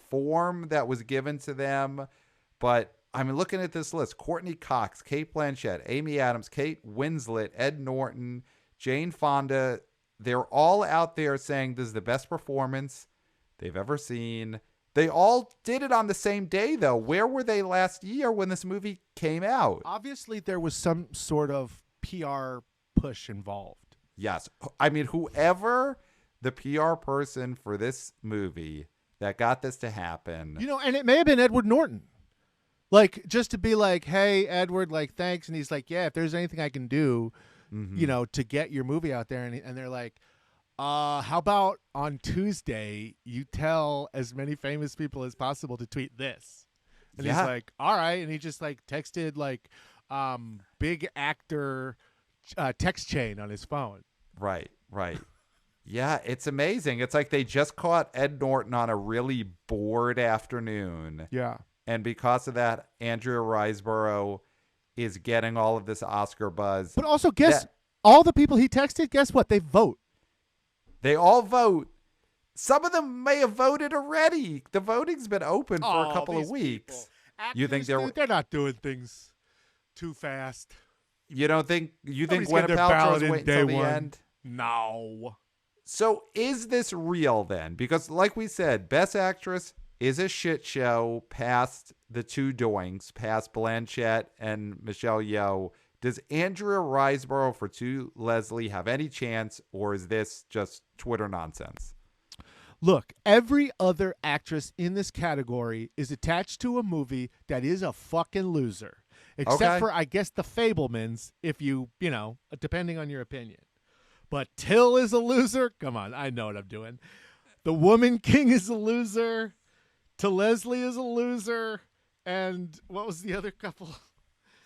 form that was given to them. But I'm looking at this list: Courtney Cox, Cate Blanchett, Amy Adams, Kate Winslet, Ed Norton, Jane Fonda. They're all out there saying this is the best performance they've ever seen. They all did it on the same day, though. Where were they last year when this movie came out? Obviously, there was some sort of PR push involved. Yes. I mean, whoever the PR person for this movie that got this to happen. You know, and it may have been Edward Norton. Like, just to be like, hey, Edward, like, thanks. And he's like, yeah, if there's anything I can do, you know, to get your movie out there. And they're like, how about on Tuesday you tell as many famous people as possible to tweet this? And he's like, all right. And he just like texted like big actor text chain on his phone. Right. Yeah, it's amazing. It's like they just caught Ed Norton on a really bored afternoon. Yeah. And because of that, Andrea Riseborough is getting all of this Oscar buzz. But also, all the people he texted, guess what? They vote. They all vote. Some of them may have voted already. The voting's been open for a couple of weeks. Actors, You think they're not doing things too fast? You don't think? You think Nobody's Gwyneth getting their ballot Paltrow's in waiting day until the one. end? No. So is this real then? Because like we said, Best Actress is a shit show past the two doinks, past Blanchett and Michelle Yeoh. Does Andrea Riseborough for To Leslie have any chance, or is this just Twitter nonsense? Look, every other actress in this category is attached to a movie that is a fucking loser. Except for, I guess, the Fabelmans, if you know, depending on your opinion. But Till is a loser. Come on, I know what I'm doing. The Woman King is a loser. To Leslie is a loser. And what was the other couple?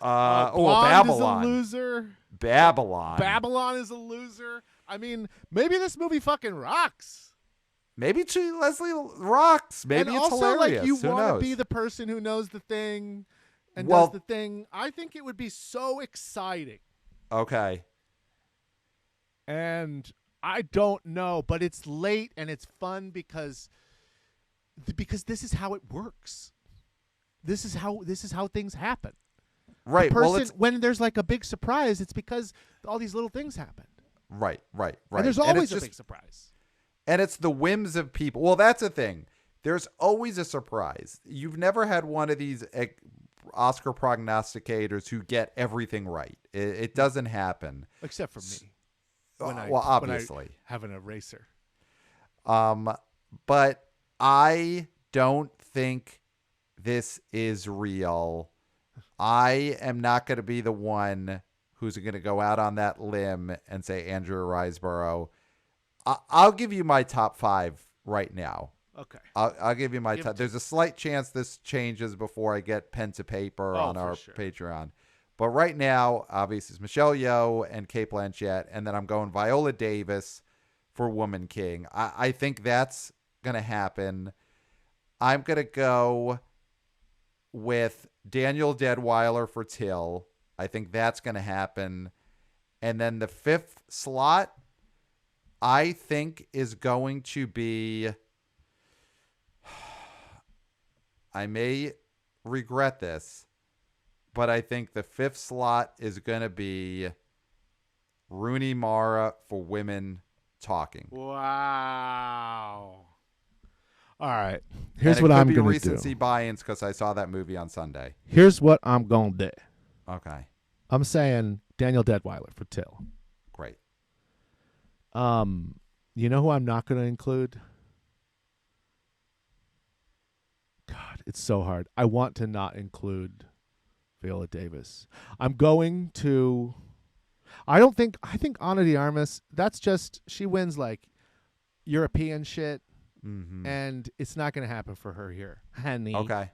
Babylon. Is a loser. Babylon is a loser. I mean, maybe this movie fucking rocks. Maybe To Leslie rocks. Maybe and it's also, hilarious. like, you Who want to knows? be the person who knows the thing and Well- does the thing. I think it would be so exciting. Okay. And I don't know, but it's late and it's fun because this is how it works. This is how things happen. Right. The person, Well, it's when there's like a big surprise, it's because all these little things happened. right. And there's always a big surprise. And it's the whims of people. Well, that's the thing. There's always a surprise. You've never had one of these Oscar prognosticators who get everything right. It doesn't happen. Except for me. Obviously. When I have an eraser. But I don't think this is real. I am not going to be the one who's going to go out on that limb and say Andrea Riseborough. I'll give you my top 5 right now. Okay. I'll give you my top. There's a slight chance this changes before I get pen to paper on our Patreon. But right now, obviously, it's Michelle Yeoh and Cate Blanchett, and then I'm going Viola Davis for Woman King. I think that's going to happen. I'm going to go with Daniel Deadwyler for Till. I think that's going to happen. And then the 5th slot, I think, is going to be... I may regret this, but I think the 5th slot is going to be Rooney Mara for women talking. Wow. All right. Here's and what I'm going to do. recency buy-ins because I saw that movie on Sunday. Here's what I'm going to do. Okay. I'm saying Daniel Deadweiler for Till. Great. You know who I'm not going to include? God, it's so hard. I want to not include Viola Davis. I'm going to. I think Ana de Armas. That's just she wins like European shit, and it's not going to happen for her here, honey. Okay.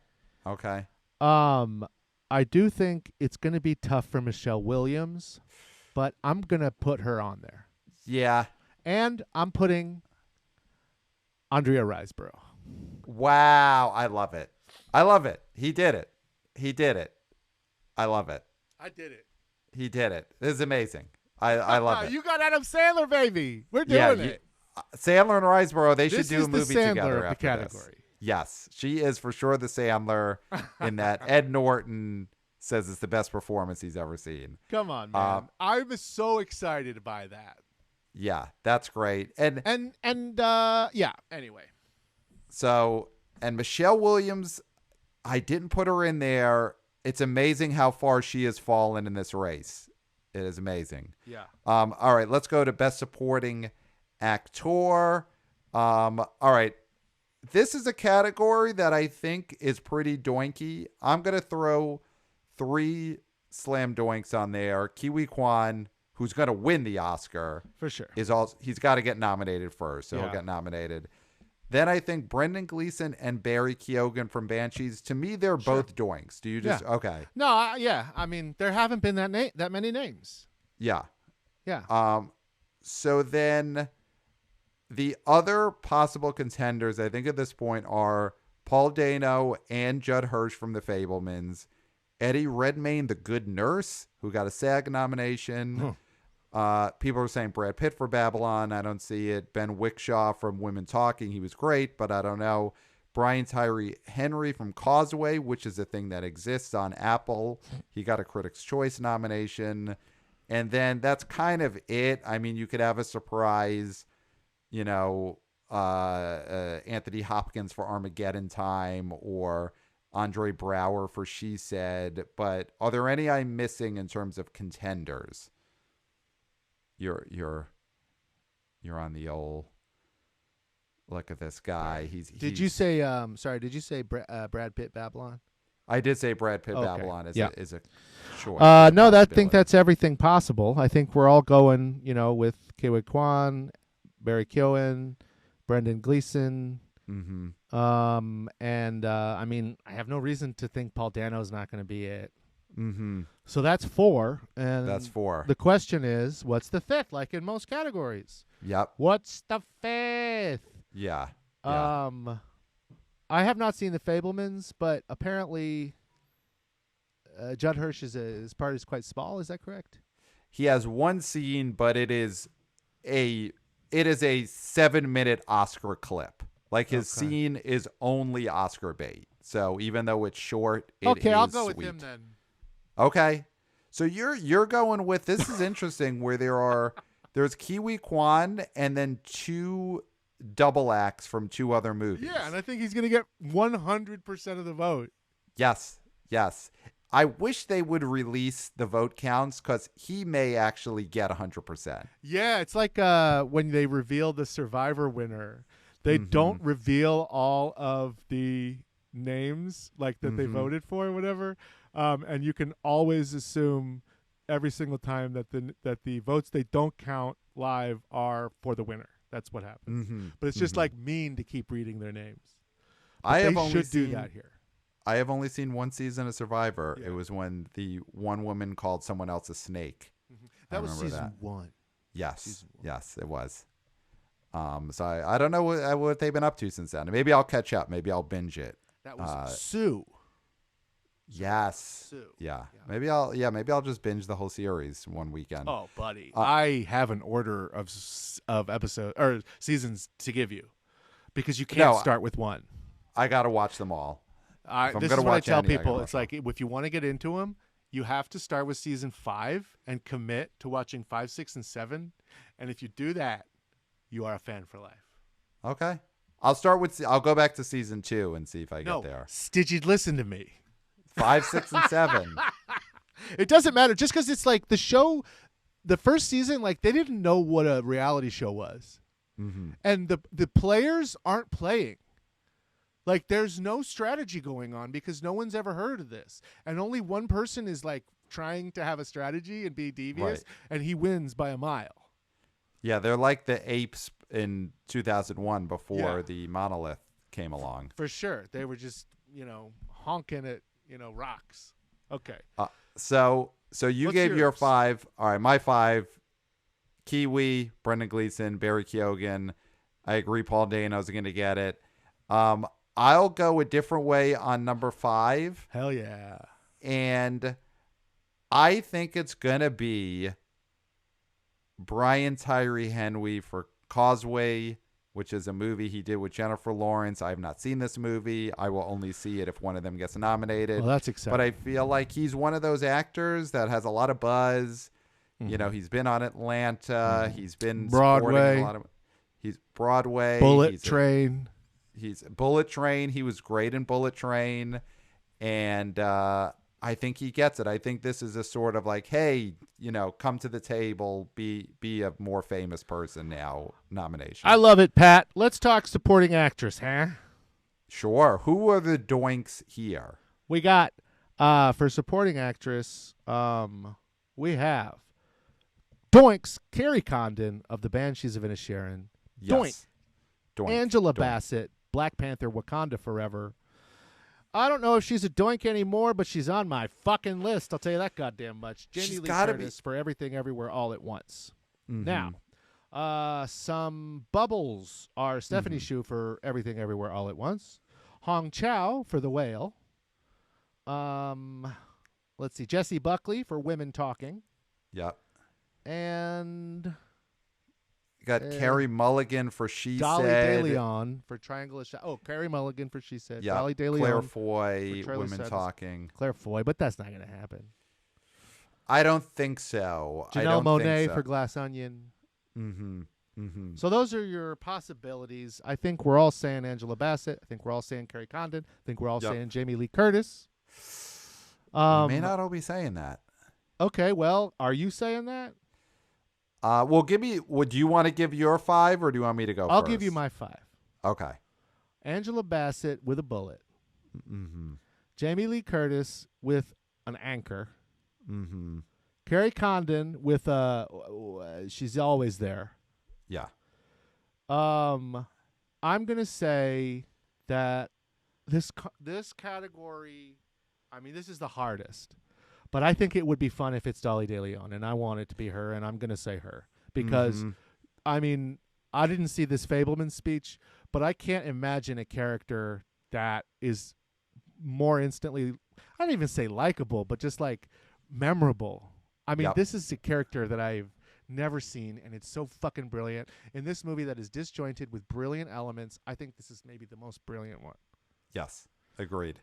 I do think it's going to be tough for Michelle Williams, but I'm going to put her on there. Yeah. And I'm putting Andrea Riseborough. Wow. I love it. He did it. I love it. I did it. He did it. This is amazing. I love it. You got Adam Sandler, baby. We're doing it. Sandler and Riseborough, they This should do is a movie the Sandler together of the after category. this. Yes, she is for sure the Sandler in that. Ed Norton says it's the best performance he's ever seen. Come on, man. I was so excited by that. Yeah, that's great. And yeah, anyway. So, and Michelle Williams, I didn't put her in there. It's amazing how far she has fallen in this race. It is amazing. Yeah. All right, let's go to Best Supporting Actor. All right. This is a category that I think is pretty doinky. I'm going to throw 3 slam doinks on there. Kiwi Kwan, who's going to win the Oscar. For sure. He's got to get nominated first, so he'll get nominated. Then I think Brendan Gleeson and Barry Keoghan from Banshees. To me, they're both doinks. Do you just okay? No, yeah. I mean, there haven't been that many names. Yeah. Yeah. So then the other possible contenders, I think at this point, are Paul Dano and Judd Hirsch from The Fabelmans, Eddie Redmayne, The Good Nurse, who got a SAG nomination. People are saying Brad Pitt for Babylon. I don't see it. Ben Wickshaw from Women Talking. He was great, but I don't know. Brian Tyree Henry from Causeway, which is a thing that exists on Apple. He got a Critics' Choice nomination. And then that's kind of it. I mean, you could have a surprise, Anthony Hopkins for Armageddon Time or Andre Braugher for She Said. But are there any I'm missing in terms of contenders? You're on the old look at this guy. Did you say Brad Pitt Babylon? I did say Brad Pitt Okay. Babylon is a choice. No, I think that's everything possible. I think we're all going, with Kiwi Kwan, Barry Keoghan, Brendan Gleeson. Mm-hmm. I mean, I have no reason to think Paul Dano's not going to be it. Mm-hmm. So that's 4. And that's 4. The question is, what's the 5th? Like in most categories. Yep. What's the 5th? Yeah. I have not seen The Fabelmans, but apparently Judd Hirsch his part is quite small. Is that correct? He has one scene, but it is a 7-minute Oscar clip. Like his scene is only Oscar bait. So even though it's short, it is I'll go sweet. with him then. Okay. So you're going with, this is interesting, where there's Kiwi Kwan and then 2 double acts from 2 other movies. Yeah, and I think he's going to get 100% of the vote. Yes. I wish they would release the vote counts because he may actually get 100%. Yeah, it's like when they reveal the Survivor winner. They don't reveal all of the names like that they voted for or whatever. And you can always assume every single time that the votes they don't count live are for the winner. That's what happens. But it's just like mean to keep reading their names. But they should do that here. I have only seen one season of Survivor. Yeah. It was when the one woman called someone else a snake. That was season 1. Yes, yes, it was. So I don't know what they've been up to since then. Maybe I'll catch up. Maybe I'll binge it. That was Sue. Yes. Sue. Yeah. Maybe I'll just binge the whole series one weekend. Oh, buddy. I have an order of episodes or seasons to give you because you can't start with one. I got to watch them all. This is what I tell people. It's like if you want to get into them, You have to start with season 5 and commit to watching 5, 6, and 7. And if you do that, you are a fan for life. Okay. I'll go back to season 2 and see if I get there. Did you listen to me? 5, 6, and 7. It doesn't matter. Just because it's like the show, the first season, like they didn't know what a reality show was. Mm-hmm. And the players aren't playing. Like there's no strategy going on because no one's ever heard of this. And only one person is like trying to have a strategy and be devious, and he wins by a mile. Yeah, they're like the apes in 2001 before the monolith came along. For sure. They were just, honking at, rocks. Okay. So you What's gave yours? your 5. All right, my 5, Kiwi, Brendan Gleeson, Barry Keoghan. I agree Paul Dano's going to get it. I'll go a different way on number 5. Hell yeah. And I think it's going to be Brian Tyree Henry for Causeway, which is a movie he did with Jennifer Lawrence. I have not seen this movie. I will only see it if one of them gets nominated. Well, that's exciting. But I feel like he's one of those actors that has a lot of buzz. Mm-hmm. He's been on Atlanta. He's been Broadway. He's Broadway. Bullet Train. He's Bullet Train. He was great in Bullet Train. And I think he gets it. I think this is a sort of like, hey, come to the table, be a more famous person now nomination. I love it, Pat. Let's talk supporting actress, huh? Sure. Who are the doinks here? We got for supporting actress, we have Doinks, Carrie Condon of the Banshees of Inisherin. Yes. Doink. Angela Bassett, Black Panther, Wakanda Forever. I don't know if she's a doink anymore, but she's on my fucking list. I'll tell you that goddamn much. Jamie Lee Curtis for Everything Everywhere All at Once. Mm-hmm. Now, some bubbles are Stephanie Hsu for Everything Everywhere All at Once. Hong Chow for The Whale. Let's see. Jessie Buckley for Women Talking. Yep. And you got Carey Mulligan for She Dolly Said. De Leon for Triangle of Shadows. Oh, Carey Mulligan for She Said. Yeah. Dolly De Leon. Claire Foy, for Women Talking. Claire Foy, but that's not going to happen. I don't think so. Janelle Monáe for Glass Onion. Mm-hmm. Mm-hmm. So those are your possibilities. I think we're all saying Angela Bassett. I think we're all saying Carrie Condon. I think we're all saying Jamie Lee Curtis. We may not all be saying that. Okay, well, are you saying that? Well, would you want to give your 5 or do you want me to go I'll first? give you my 5. Okay. Angela Bassett with a bullet. Mm-hmm. Jamie Lee Curtis with an anchor. Mm-hmm. Carrie Condon with she's always there. Yeah. I'm gonna say that this category, I mean, this is the hardest, but I think it would be fun if it's Dolly De Leon, and I want it to be her, and I'm gonna say her because, I mean, I didn't see this Fableman speech, but I can't imagine a character that is more instantly, I don't even say likable, but just like memorable. I mean, this is a character that I've never seen, and it's so fucking brilliant. In this movie that is disjointed with brilliant elements, I think this is maybe the most brilliant one. Yes, agreed.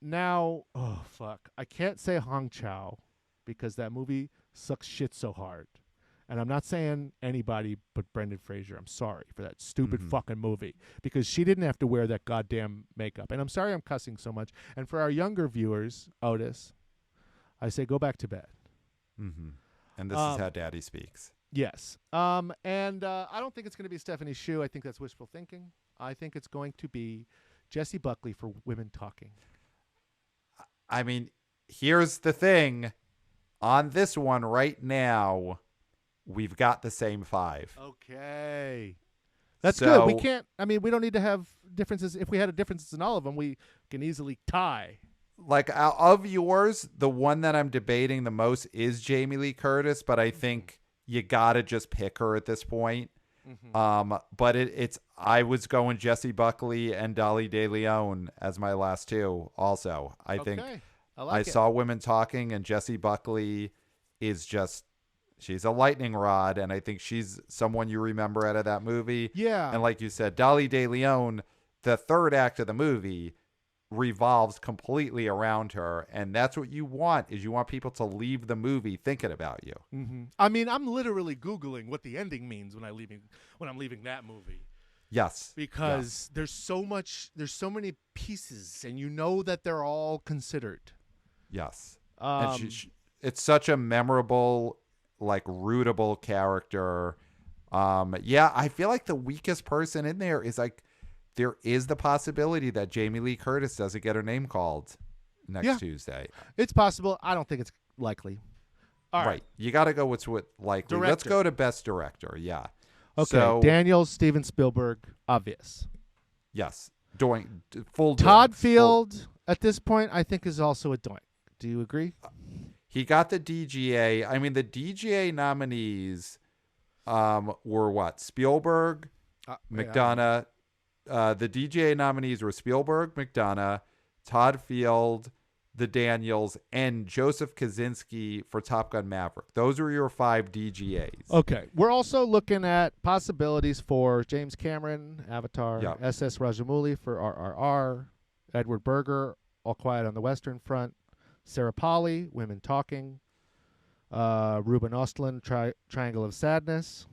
Now, oh fuck, I can't say Hong Chow because that movie sucks shit so hard. And I'm not saying anybody but Brendan Fraser. I'm sorry for that stupid fucking movie because she didn't have to wear that goddamn makeup. And I'm sorry I'm cussing so much. And for our younger viewers, Otis, I say go back to bed. Mm-hmm. And this is how Daddy speaks. Yes. And I don't think it's going to be Stephanie Hsu. I think that's wishful thinking. I think it's going to be Jessie Buckley for Women Talking. I mean, here's the thing. On this one right now, we've got the same 5. Okay. That's good. We can't, I mean, we don't need to have differences. If we had differences in all of them, we can easily tie. Like, of yours, the one that I'm debating the most is Jamie Lee Curtis, but I think you got to just pick her at this point. But I was going Jessie Buckley and Dolly De Leon as my last 2 also. I think I saw Women Talking, and Jessie Buckley is just, she's a lightning rod, and I think she's someone you remember out of that movie. Yeah. And like you said, Dolly De Leon, the third act of the movie, revolves completely around her, and that's what you want. Is you want people to leave the movie thinking about you. Mm-hmm. I mean, I'm literally Googling what the ending means when I'm leaving that movie. Yes, because there's so many pieces, and you know that they're all considered. Yes, and it's such a memorable, like, rootable character. Yeah, I feel like the weakest person in there is like, there is the possibility that Jamie Lee Curtis doesn't get her name called next Tuesday. It's possible. I don't think it's likely. All right. You got to go with what likely. Director. Let's go to best director. Yeah. Okay. So, Daniels, Steven Spielberg, obvious. Yes. Doing full. Todd doinks. Field at this point, I think, is also a doink. Do you agree? He got the DGA. I mean, the DGA nominees were what? Spielberg, McDonough. The DGA nominees were Spielberg, McDonough, Todd Field, the Daniels, and Joseph Kosinski for Top Gun Maverick. Those were your 5 DGAs. Okay. We're also looking at possibilities for James Cameron, Avatar, SS Rajamouli for RRR, Edward Berger, All Quiet on the Western Front, Sarah Polley, Women Talking, Ruben Ostlund, Triangle of Sadness.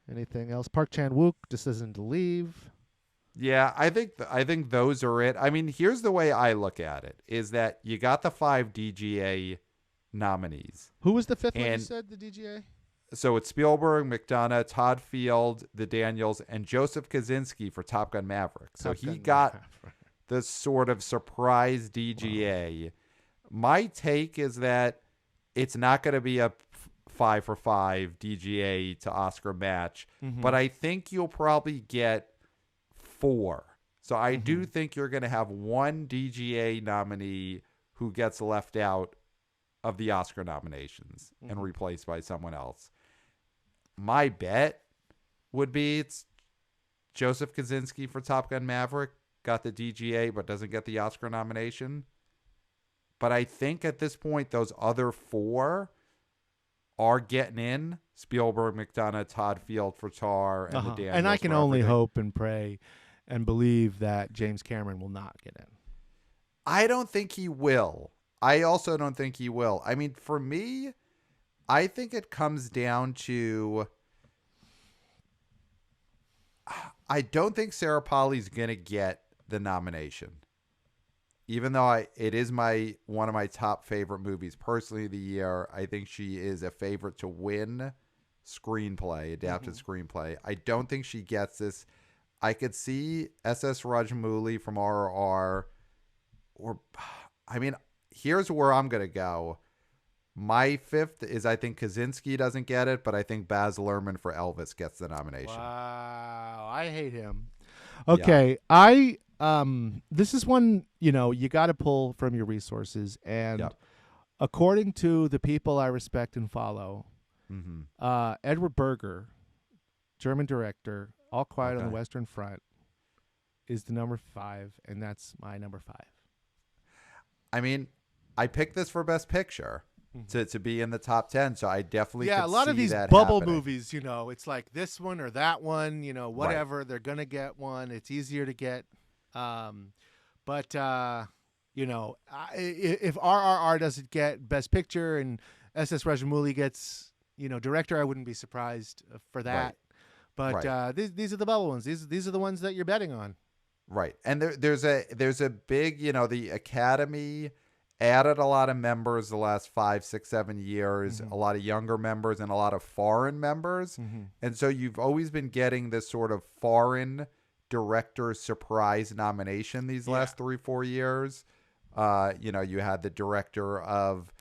Anything else? Park Chan-wook, Decision to Leave. Yeah, I think those are it. I mean, here's the way I look at it, is that you got the 5 DGA nominees. Who was the 5th one you said, the DGA? So it's Spielberg, McDonough, Todd Field, the Daniels, and Joseph Kosinski for Top Gun Maverick. So he got the sort of surprise DGA. Wow. My take is that it's not going to be a 5 for 5 DGA to Oscar match, but I think you'll probably get 4. So I do think you're going to have one DGA nominee who gets left out of the Oscar nominations and replaced by someone else. My bet would be it's Joseph Kosinski for Top Gun Maverick, got the DGA but doesn't get the Oscar nomination. But I think at this point those other 4 are getting in. Spielberg, McDonough, Todd Field for Tar, and the Daniels. And I can only hope and pray and believe that James Cameron will not get in. I don't think he will. I also don't think he will. I mean, for me, I think it comes down to, I don't think Sarah Polley's going to get the nomination. Even though it is one of my top favorite movies personally of the year, I think she is a favorite to win screenplay, adapted screenplay. I don't think she gets this. I could see SS Rajamouli from RRR, or, I mean, here's where I'm going to go. My 5th is I think Kosinski doesn't get it, but I think Baz Luhrmann for Elvis gets the nomination. Wow, I hate him. Okay, yeah. This is one, you got to pull from your resources, and according to the people I respect and follow, Edward Berger, German director, All Quiet on the Western Front, is the number 5, and that's my number 5. I mean, I picked this for Best Picture to be in the top 10, so I definitely could a lot see of these that bubble happening. movies, it's like this one or that one, whatever. They're gonna get one. It's easier to get, but if RRR doesn't get Best Picture and SS Rajamouli gets director, I wouldn't be surprised for that. But these are the bubble ones. These are the ones that you're betting on. Right. And there's a big, the Academy added a lot of members the last 5, 6, 7 years, a lot of younger members and a lot of foreign members. And so you've always been getting this sort of foreign director surprise nomination these last 3, 4 years. You had the director of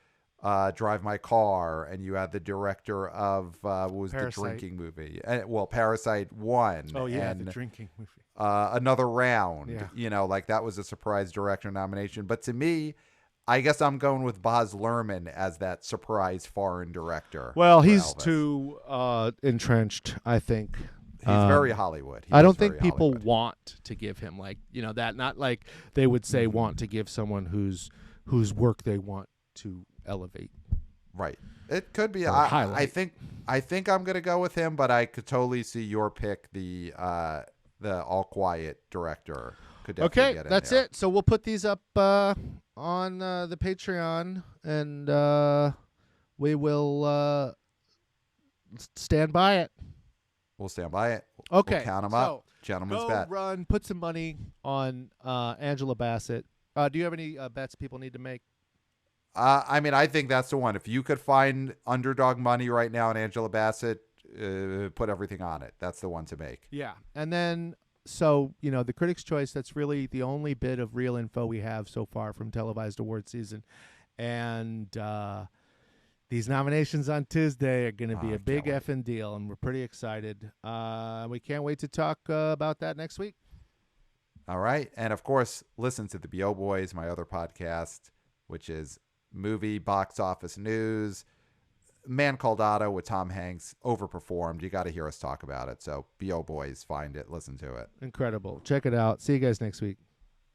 Drive My Car, and you had the director of what was Parasite. The drinking movie? Parasite won. Oh yeah, and, the drinking movie. Another Round. Yeah. That was a surprise director nomination. But to me, I guess I'm going with Baz Luhrmann as that surprise foreign director. Well, he's too entrenched, I think. He's very Hollywood. I don't think people want to give him that. Not like they would say want to give someone whose work they want to elevate. Right. It could be. I think I'm going to go with him, but I could totally see your pick, the the All Quiet director could definitely get in that's there. it. So we'll put these up on the Patreon, and we will stand by it. We'll stand by it. Okay. We'll count them so up. Gentlemen's go bet. run, put some money on Angela Bassett. Do you have any bets people need to make? I mean, I think that's the one. If you could find underdog money right now in Angela Bassett, put everything on it. That's the one to make. Yeah. And then, so, the Critics' Choice, that's really the only bit of real info we have so far from televised award season. And these nominations on Tuesday are going to be a big effing deal, and we're pretty excited. We can't wait to talk about that next week. All right. And, of course, listen to the B.O. Boys, my other podcast, which is Movie Box Office News. Man Called Otto with Tom Hanks overperformed. You got to hear us talk about it. So B.O. Boys, find it, listen to it. Incredible. Check it out. See you guys next week.